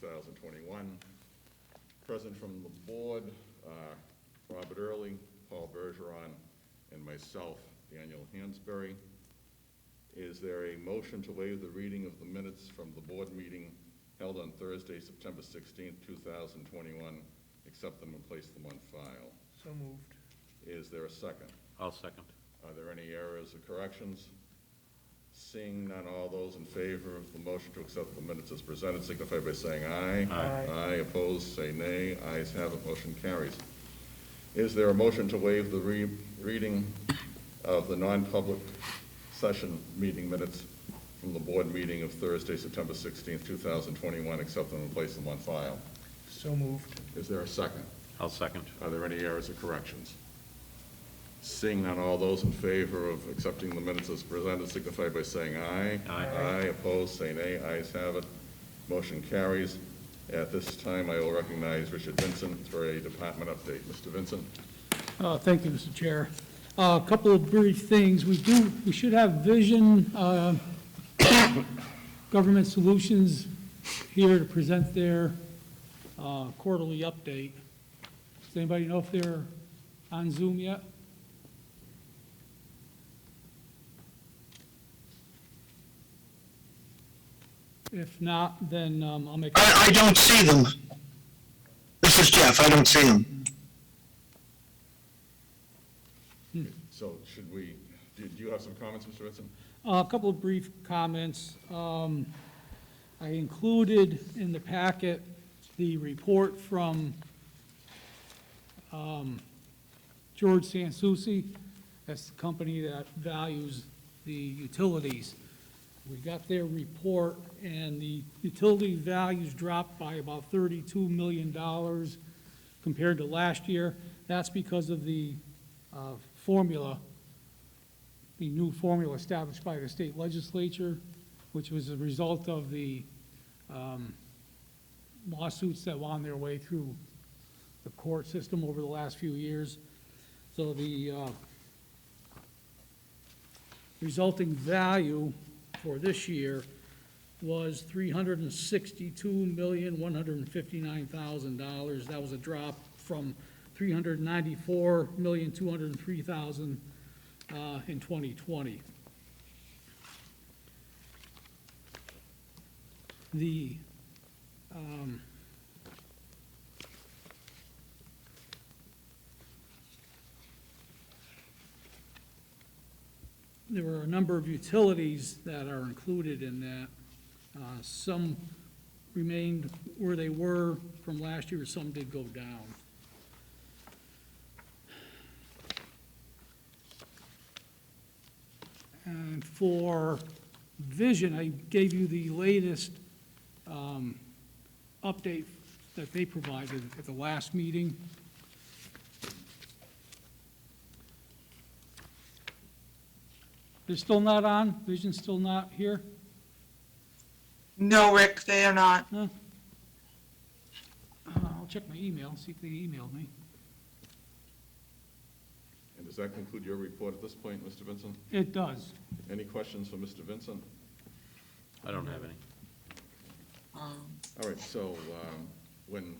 2021. Present from the board, Robert Early, Paul Bergeron, and myself, Daniel Hansberry. Is there a motion to waive the reading of the minutes from the board meeting held on Thursday, September 16th, 2021, accept them and place them on file? So moved. Is there a second? I'll second. Are there any errors or corrections? Seeing none, all those in favor of the motion to accept the minutes as presented signify by saying aye. Aye. Aye. Opposed, say nay. Ayes have it, motion carries. Is there a motion to waive the reading of the non-public session meeting minutes from the board meeting of Thursday, September 16th, 2021, accept them and place them on file? So moved. Is there a second? I'll second. Are there any errors or corrections? Seeing none, all those in favor of accepting the minutes as presented signify by saying aye. Aye. Aye. Opposed, say nay. Ayes have it. Motion carries. At this time, I will recognize Richard Vincent for a department update. Mr. Vincent? Thank you, Mr. Chair. A couple of brief things. We should have Vision Government Solutions here to present their quarterly update. Does anybody know if they're on Zoom yet? If not, then I'll make. I don't see them. This is Jeff. I don't see them. So should we, do you have some comments, Mr. Vincent? A couple of brief comments. I included in the packet the report from George Sansucci. That's the company that values the utilities. We got their report, and the utility values dropped by about $32 million compared to last year. That's because of the formula, the new formula established by the state legislature, which was a result of the lawsuits that were on their way through the court system over the last few years. So the resulting value for this year was $362,159,000. That was a drop from $394,203,000 in 2020. There were a number of utilities that are included in that. Some remained where they were from last year, some did go down. And for Vision, I gave you the latest update that they provided at the last meeting. They're still not on? Vision's still not here? No, Rick, they are not. Huh? I'll check my email, see if they emailed me. And does that conclude your report at this point, Mr. Vincent? It does. Any questions for Mr. Vincent? I don't have any. All right, so when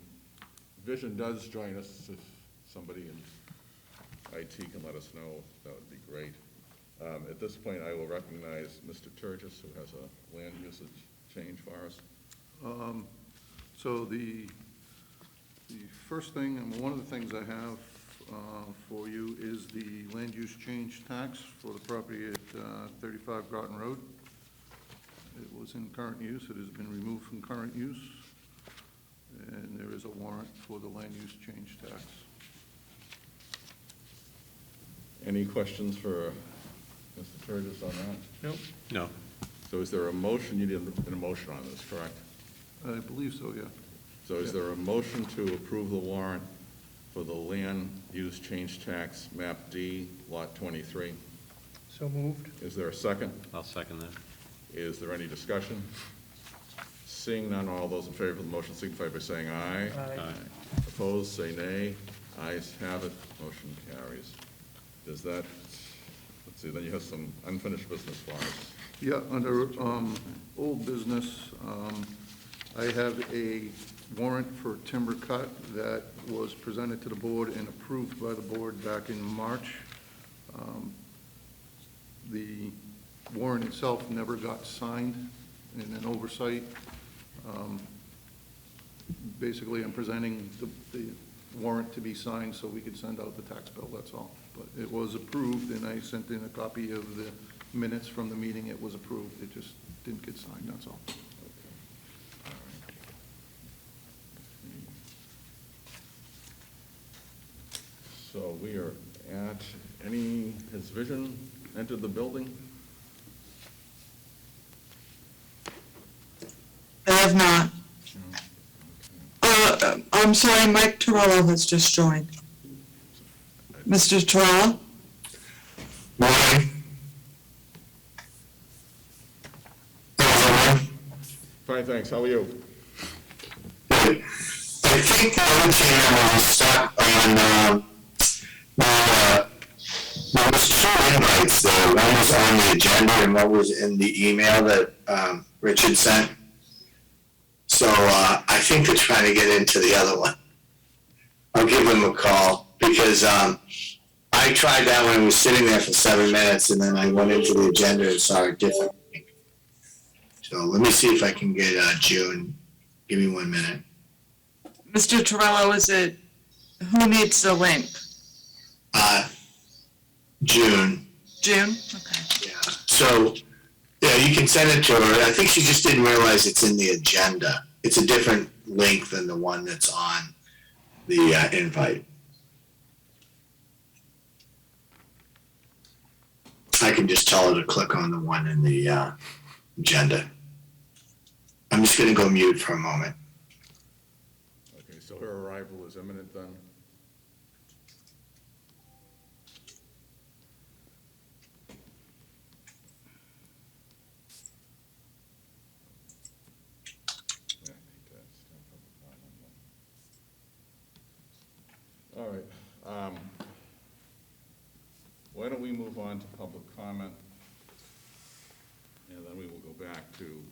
Vision does join us, if somebody in IT can let us know, that would be great. At this point, I will recognize Mr. Turgis, who has a land usage change for us. So the first thing, and one of the things I have for you is the land use change tax for the property at 35 Groton Road. It was in current use. It has been removed from current use, and there is a warrant for the land use change tax. Any questions for Mr. Turgis on that? Nope. No. So is there a motion? You need an emotion on this, correct? I believe so, yeah. So is there a motion to approve the warrant for the land use change tax, map D, lot 23? So moved. Is there a second? I'll second that. Is there any discussion? Seeing none, all those in favor of the motion signify by saying aye. Aye. Opposed, say nay. Ayes have it, motion carries. Does that, let's see, then you have some unfinished business for us. Yeah, under old business, I have a warrant for timber cut that was presented to the board and approved by the board back in March. The warrant itself never got signed in an oversight. Basically, I'm presenting the warrant to be signed so we could send out the tax bill, that's all. But it was approved, and I sent in a copy of the minutes from the meeting. It was approved, it just didn't get signed, that's all. So we are at, has Vision entered the building? I have not. I'm sorry, Mike Torello has just joined. Mr. Torello? Morning. Hello, Fine, thanks, how are you? everyone. I think the only thing I was stuck on, there was two invites there. One was on the agenda and one was in the email that Richard sent. So I think they're trying to get into the other one. I'll give them a call because I tried that one and was sitting there for 7 minutes and then I went into the agenda and saw a different link. So let me see if I can get June. Give me 1 minute. Mr. Torello, who needs the link? June. June? Okay. Yeah. So, yeah, you can send it to her. I think she just didn't realize it's in the agenda. It's a different link than the one that's on the invite. I can just tell her to click on the one in the agenda. I'm just going to go mute for a moment. Okay, so her arrival is imminent then? Yeah, I think that's time for the comment then. All right, why don't we move on to public comment? And then we will go back to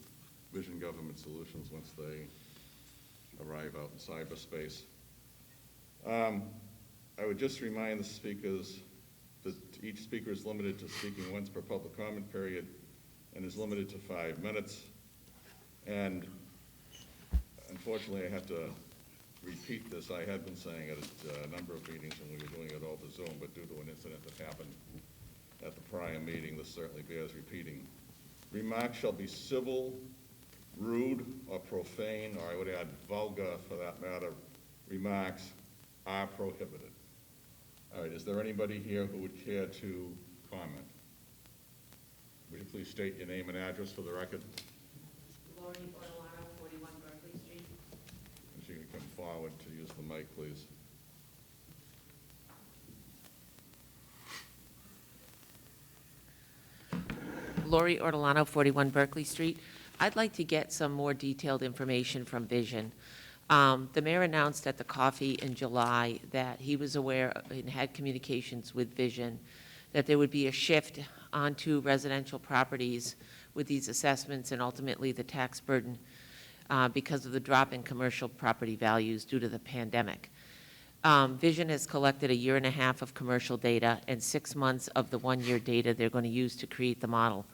Vision Government Solutions once they arrive out in cyberspace. I would just remind the speakers that each speaker is limited to speaking once per public comment period and is limited to 5 minutes. And unfortunately, I have to repeat this. I had been saying it at a number of meetings when we were doing it over Zoom, but due to an incident that happened at the prior meeting, this certainly bears repeating. Remarks shall be civil, rude, or profane, or I would add vulgar for that matter, remarks are prohibited. All right, is there anybody here who would care to comment? Would you please state your name and address for the record? Lori Ortolano, 41 Berkeley Street. If you can come forward to use the mic, please. Lori Ortolano, 41 Berkeley Street. I'd like to get some more detailed information from Vision. The mayor announced at the coffee in July that he was aware and had communications with Vision that there would be a shift onto residential properties with these assessments and ultimately the tax burden because of the drop in commercial property values due to the pandemic. Vision has collected 1.5 years of commercial data and 6 months of the 1-year data they're going to use to create the model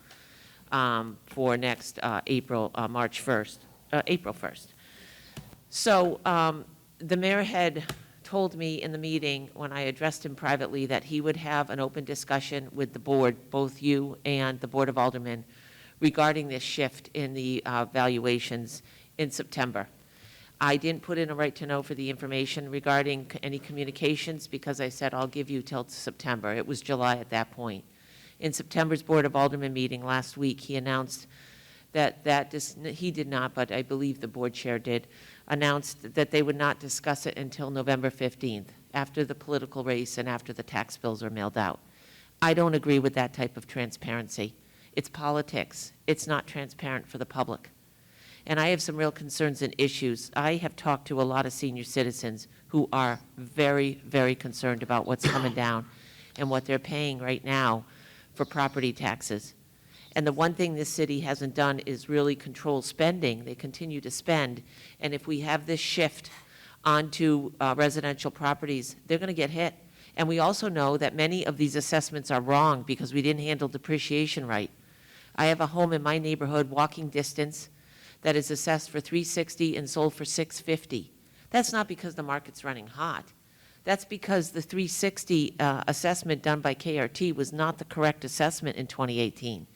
for next April 1st. So the mayor had told me in the meeting when I addressed him privately that he would have an open discussion with the board, both you and the Board of Aldermen, regarding this shift in the valuations in September. I didn't put in a right to know for the information regarding any communications because I said I'll give you till September. It was July at that point. In September's Board of Aldermen meeting last week, he announced he did not, but I believe the board chair did, announced that they would not discuss it until November 15th, after the political race and after the tax bills are mailed out. I don't agree with that type of transparency. It's politics. It's not transparent for the public. And I have some real concerns and issues. I have talked to a lot of senior citizens who are very, very concerned about what's coming down and what they're paying right now for property taxes. And the one thing this city hasn't done is really control spending. They continue to spend. And if we have this shift onto residential properties, they're going to get hit. And we also know that many of these assessments are wrong because we didn't handle depreciation right. I have a home in my neighborhood, walking distance, that is assessed for $360 and sold for $650. That's not because the market's running hot. That's because the $360 assessment done by KRT was not the correct assessment in 2018.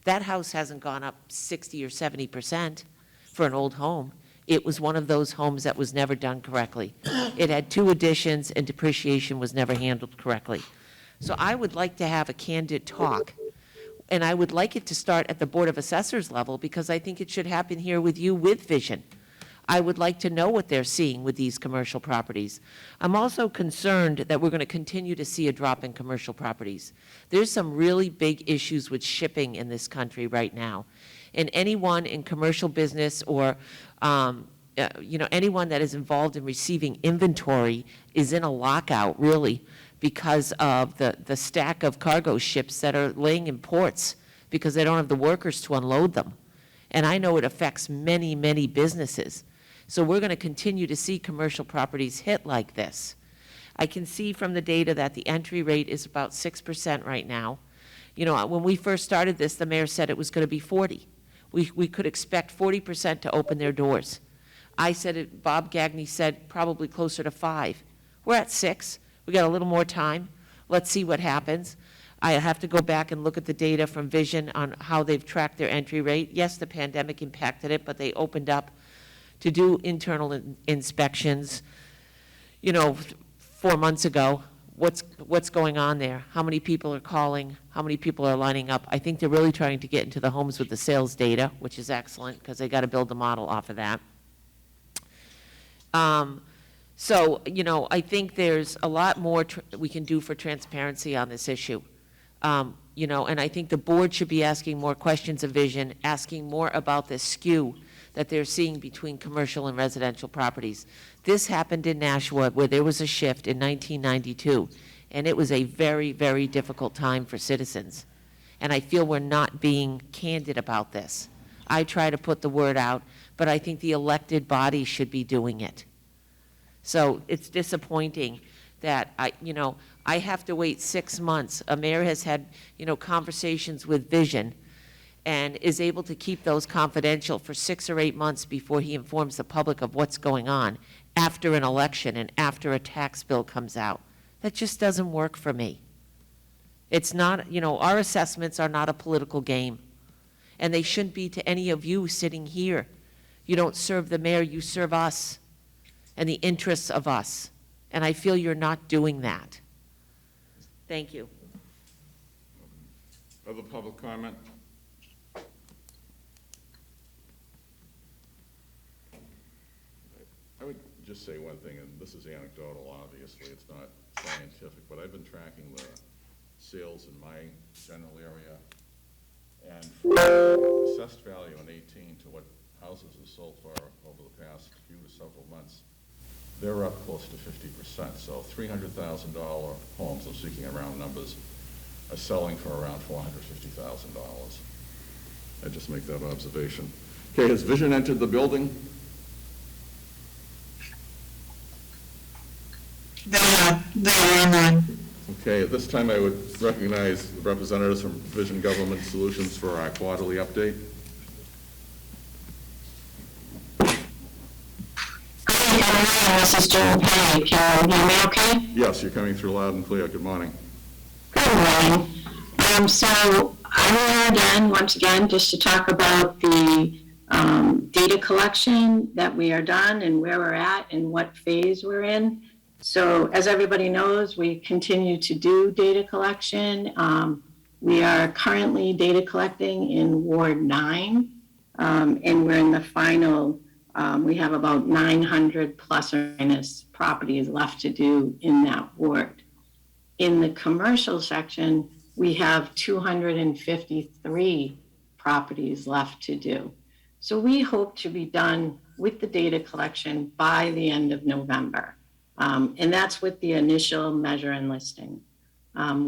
That house hasn't gone up 60 or 70% for an old home. It was one of those homes that was never done correctly. It had 2 additions and depreciation was never handled correctly. So I would like to have a candid talk, and I would like it to start at the Board of Assessors level because I think it should happen here with you with vision. I would like to know what they're seeing with these commercial properties. I'm also concerned that we're going to continue to see a drop in commercial properties. There's some really big issues with shipping in this country right now. And anyone in commercial business or anyone that is involved in receiving inventory is in a lockout, really, because of the stack of cargo ships that are laying in ports because they don't have the workers to unload them. And I know it affects many, many businesses. So we're going to continue to see commercial properties hit like this. I can see from the data that the entry rate is about 6% right now. You know, when we first started this, the mayor said it was going to be 40. We could expect 40% to open their doors. I said it, Bob Gagney said probably closer to 5. We're at 6. We got a little more time. Let's see what happens. I have to go back and look at the data from Vision on how they've tracked their entry rate. Yes, the pandemic impacted it, but they opened up to do internal inspections, 4 months ago. What's going on there? How many people are calling? How many people are lining up? I think they're really trying to get into the homes with the sales data, which is excellent because they got to build the model off of that. So, I think there's a lot more we can do for transparency on this issue. And I think the board should be asking more questions of Vision, asking more about this skew that they're seeing between commercial and residential properties. This happened in Nashua where there was a shift in 1992, and it was a very, very difficult time for citizens. And I feel we're not being candid about this. I try to put the word out, but I think the elected body should be doing it. So it's disappointing that I have to wait 6 months. A mayor has had, conversations with Vision and is able to keep those confidential for 6 or 8 months before he informs the public of what's going on after an election and after a tax bill comes out. That just doesn't work for me. It's not, our assessments are not a political game, and they shouldn't be to any of you sitting here. You don't serve the mayor, you serve us and the interests of us, and I feel you're not doing that. Thank you. Other public comment? I would just say one thing, and this is anecdotal, obviously, it's not scientific, but I've been tracking the sales in my general area, and from the assessed value in 18 to what houses have sold for over the past few to several months, they're up close to 50%. So $300,000 homes, I'm speaking around numbers, are selling for around $450,000. I just make that observation. Okay, has Vision entered the building? They're online. Okay, at this time I would recognize the representatives from Vision Government Solutions for our quarterly update. This is Joel Penny. Can you hear me okay? Yes, you're coming through loud and clear. Good morning. Good morning. So I'm here again, once again, just to talk about the data collection that we are done and where we're at and what phase we're in. So as everybody knows, we continue to do data collection. We are currently data collecting in Ward 9, and we're in the final. We have about 900 plus or minus properties left to do in that ward. In the commercial section, we have 253 properties left to do. So we hope to be done with the data collection by the end of November. And that's with the initial measure and listing.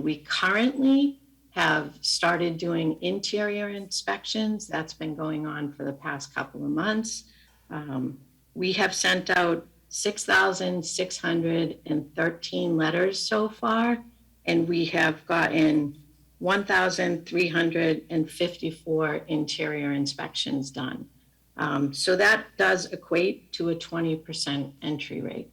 We currently have started doing interior inspections. That's been going on for the past couple of months. We have sent out 6,613 letters so far, and we have gotten 1,354 interior inspections done. So that does equate to a 20% entry rate.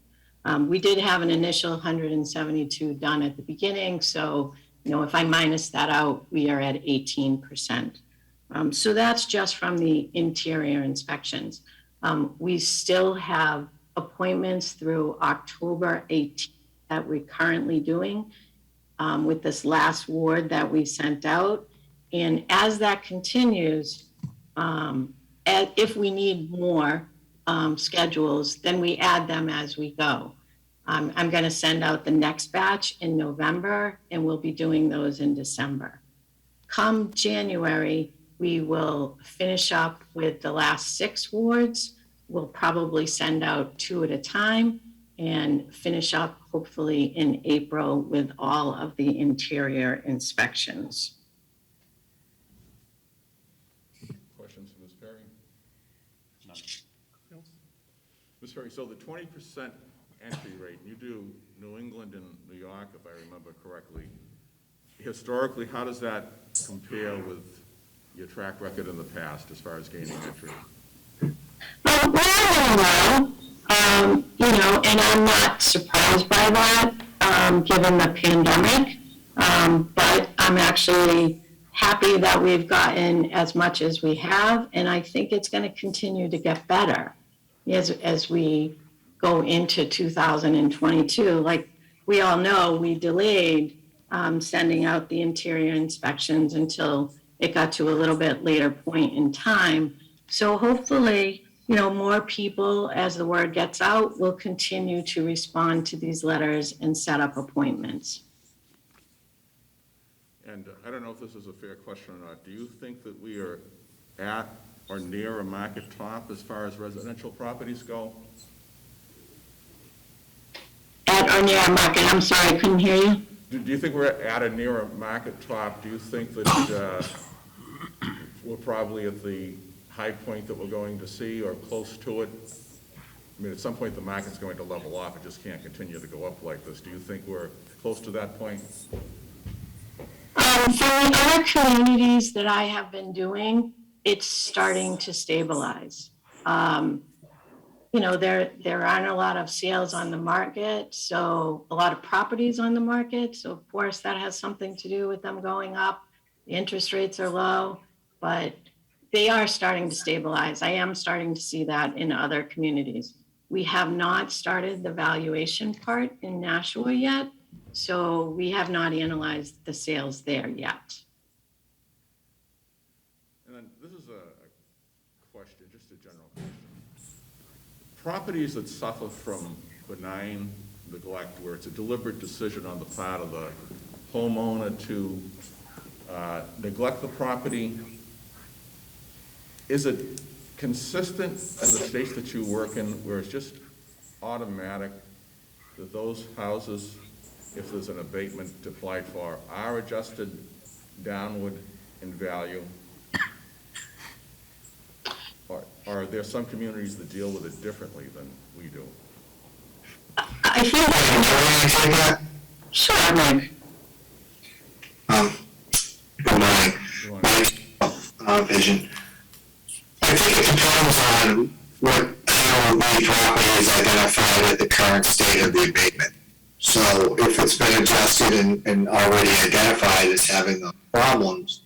We did have an initial 172 done at the beginning, so if I minus that out, we are at 18%. So that's just from the interior inspections. We still have appointments through October 18th that we're currently doing with this last ward that we sent out. And as that continues, if we need more schedules, then we add them as we go. I'm going to send out the next batch in November, and we'll be doing those in December. Come January, we will finish up with the last 6 wards. We'll probably send out 2 at a time and finish up hopefully in April with all of the interior inspections. Questions for Ms. Perry? Ms. Perry, so the 20% entry rate, you do New England and New York, if I remember correctly. Historically, how does that compare with your track record in the past as far as gaining entry? Well, and I'm not surprised by that, given the pandemic. But I'm actually happy that we've gotten as much as we have, and I think it's going to continue to get better as we go into 2022. Like we all know, we delayed sending out the interior inspections until it got to a little bit later point in time. So hopefully, more people, as the word gets out, will continue to respond to these letters and set up appointments. And I don't know if this is a fair question or not. Do you think that we are at or near a market top as far as residential properties go? At or near a market, I'm sorry, I couldn't hear you. Do you think we're at or near a market top? Do you think that we're probably at the high point that we're going to see or close to it? I mean, at some point, the market's going to level off. It just can't continue to go up like this. Do you think we're close to that point? For the other communities that I have been doing, it's starting to stabilize. There aren't a lot of sales on the market, so a lot of properties on the market. So of course that has something to do with them going up. The interest rates are low, but they are starting to stabilize. I am starting to see that in other communities. We have not started the valuation part in Nashua yet, so we have not analyzed the sales there yet. And then this is a question, just a general question. Properties that suffer from benign neglect, where it's a deliberate decision on the part of the homeowner to neglect the property, is it consistent in the states that you work in where it's just automatic that those houses, if there's an abatement applied for, are adjusted downward in value? Or are there some communities that deal with it differently than we do? I think sure, Mike. Good morning. Vision. I think it depends on how the property is identified at the current state of the abatement. So if it's been adjusted and already identified as having the problems,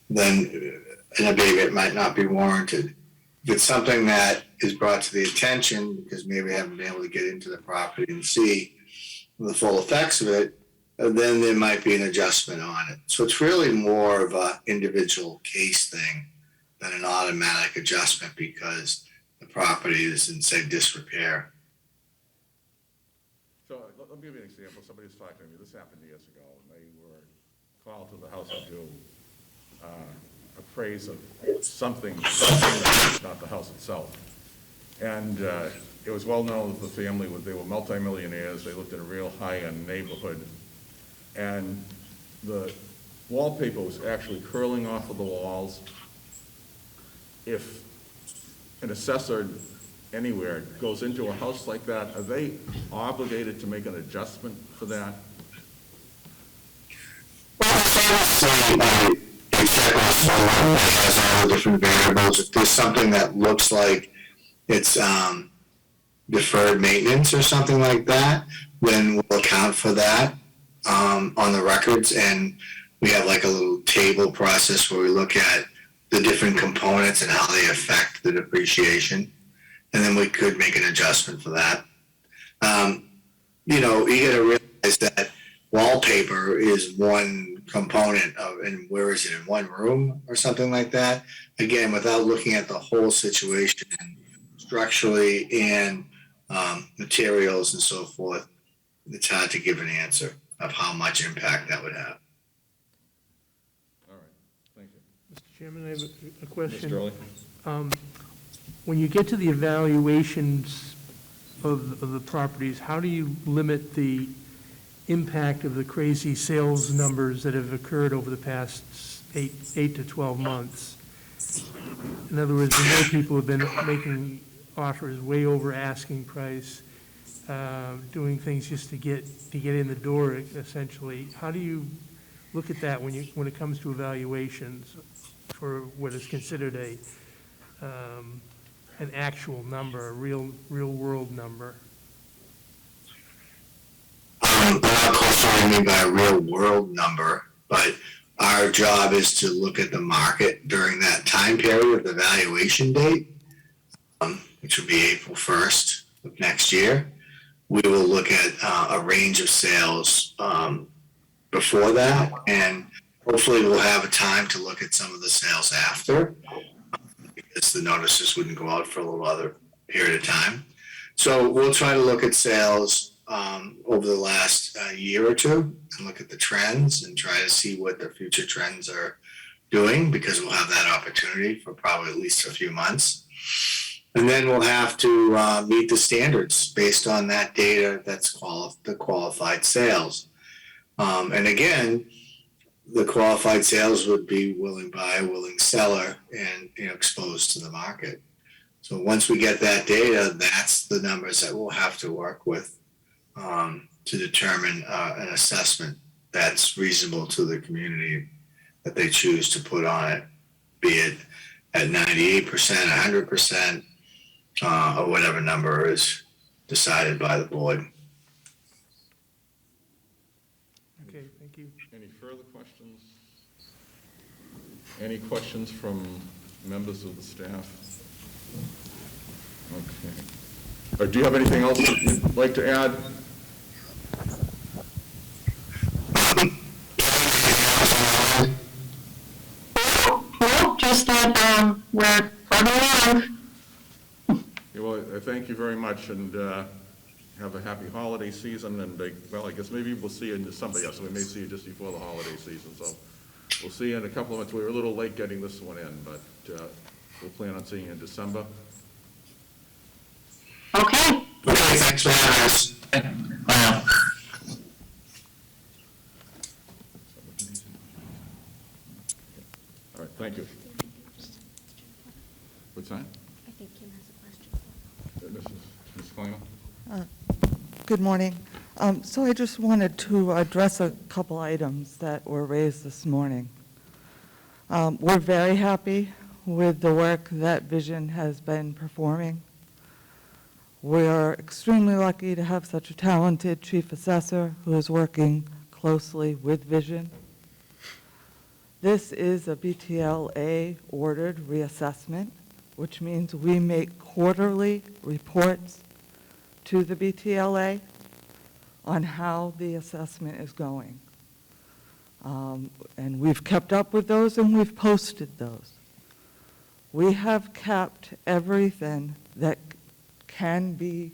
then an abatement might not be warranted. If it's something that is brought to the attention because maybe I haven't been able to get into the property and see the full effects of it, then there might be an adjustment on it. So it's really more of an individual case thing than an automatic adjustment because the property is in, say, disrepair. So let me give you an example. Somebody was talking to me. This happened years ago. And they were called to the house to do appraise of something, not the house itself. And it was well known that the family, they were multimillionaires. They lived in a real high-end neighborhood. And the wallpaper was actually curling off of the walls. If an assessor anywhere goes into a house like that, are they obligated to make an adjustment for that? Well, a checklist online that has all the different variables. If there's something that looks like it's deferred maintenance or something like that, then we'll account for that on the records. And we have like a little table process where we look at the different components and how they affect the depreciation. And then we could make an adjustment for that. You know, you gotta realize that wallpaper is one component of, and where is it, in one room or something like that? Again, without looking at the whole situation structurally and materials and so forth, it's hard to give an answer of how much impact that would have. All right, thank you. Mr. Chairman, I have a question. Mr. Early? When you get to the evaluations of the properties, how do you limit the impact of the crazy sales numbers that have occurred over the past 8 to 12 months? In other words, we know people have been making offers way over asking price, doing things just to get in the door, essentially. How do you look at that when it comes to evaluations for what is considered an actual number, a real world number? I'm not quite sure what I mean by a real world number, but our job is to look at the market during that time period of the valuation date, which would be April 1st of next year. We will look at a range of sales before that, and hopefully we'll have a time to look at some of the sales after, because the notices wouldn't go out for a little other period of time. So we'll try to look at sales over the last year or two and look at the trends and try to see what the future trends are doing, because we'll have that opportunity for probably at least a few months. And then we'll have to meet the standards based on that data that's the qualified sales. And again, the qualified sales would be willing buyer, willing seller, and exposed to the market. So once we get that data, that's the numbers that we'll have to work with to determine an assessment that's reasonable to the community that they choose to put on it, be it at 98%, 100%, or whatever number is decided by the board. Okay, thank you. Any further questions? Any questions from members of the staff? Okay. Or do you have anything else that you'd like to add? Well, just that we're plugging along. Yeah, well, I thank you very much, and have a happy holiday season, and well, I guess maybe we'll see you in December. Yes, we may see you just before the holiday season, so we'll see you in a couple of months. We were a little late getting this one in, but we'll plan on seeing you in December. Okay. Okay, thanks for having us. Bye. All right, thank you. What's that? I think Kim has a question. Ms. Kleiner? Good morning. So I just wanted to address a couple items that were raised this morning. We're very happy with the work that Vision has been performing. We're extremely lucky to have such a talented chief assessor who is working closely with Vision. This is a BTLA ordered reassessment, which means we make quarterly reports to the BTLA on how the assessment is going. And we've kept up with those and we've posted those. We have kept everything that can be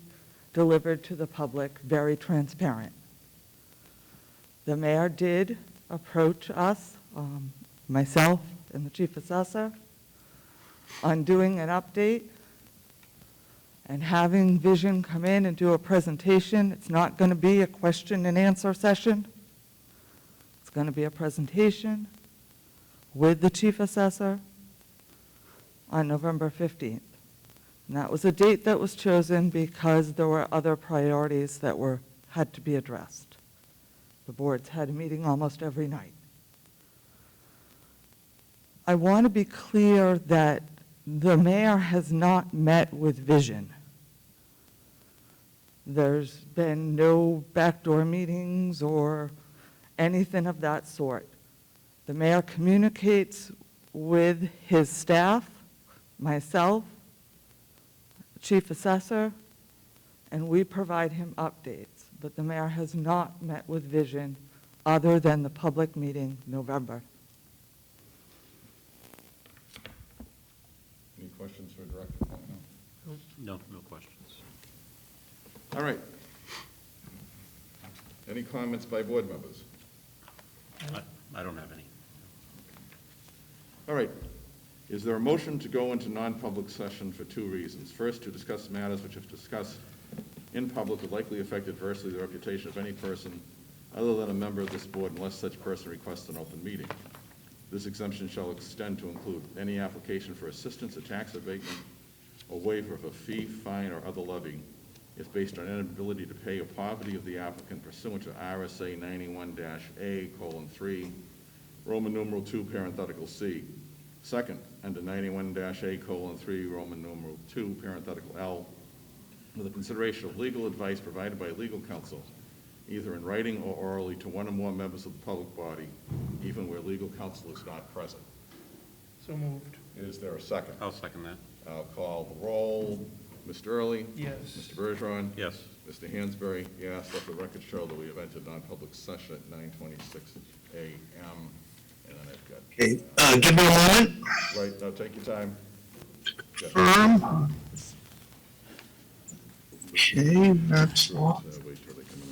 delivered to the public very transparent. The mayor did approach us, myself and the chief assessor, on doing an update and having Vision come in and do a presentation. It's not going to be a question and answer session. It's going to be a presentation with the chief assessor on November 15th. And that was a date that was chosen because there were other priorities that had to be addressed. The boards had a meeting almost every night. I want to be clear that the mayor has not met with Vision. There's been no backdoor meetings or anything of that sort. The mayor communicates with his staff, myself, chief assessor, and we provide him updates. But the mayor has not met with Vision other than the public meeting November. Any questions for Director Fontenot? No, no questions. All right. Any comments by board members? I don't have any. All right. Is there a motion to go into non-public session for two reasons? First, to discuss matters which, if discussed in public, would likely affect adversely the reputation of any person other than a member of this board unless such person requests an open meeting. This exemption shall extend to include any application for assistance, a tax abatement, or waiver of a fee, fine, or other levy if based on inability to pay or poverty of the applicant pursuant to RSA 91-A:3, Roman numeral 2, parenthetical C. Second, under 91-A:3, Roman numeral 2, parenthetical L, with the consideration of legal advice provided by legal counsel, either in writing or orally to one or more members of the public body, even where legal counsel is not present. So moved. Is there a second? I'll second that. I'll call the roll. Mr. Early? Yes. Mr. Bergeron? Yes. Mr. Hansberry? Yes. Let the record show that we have entered non-public session at 9:26 a.m. And then I've got... Okay, give me a moment. Right, now take your time. Yes. Okay, that's all. Wait till they come in.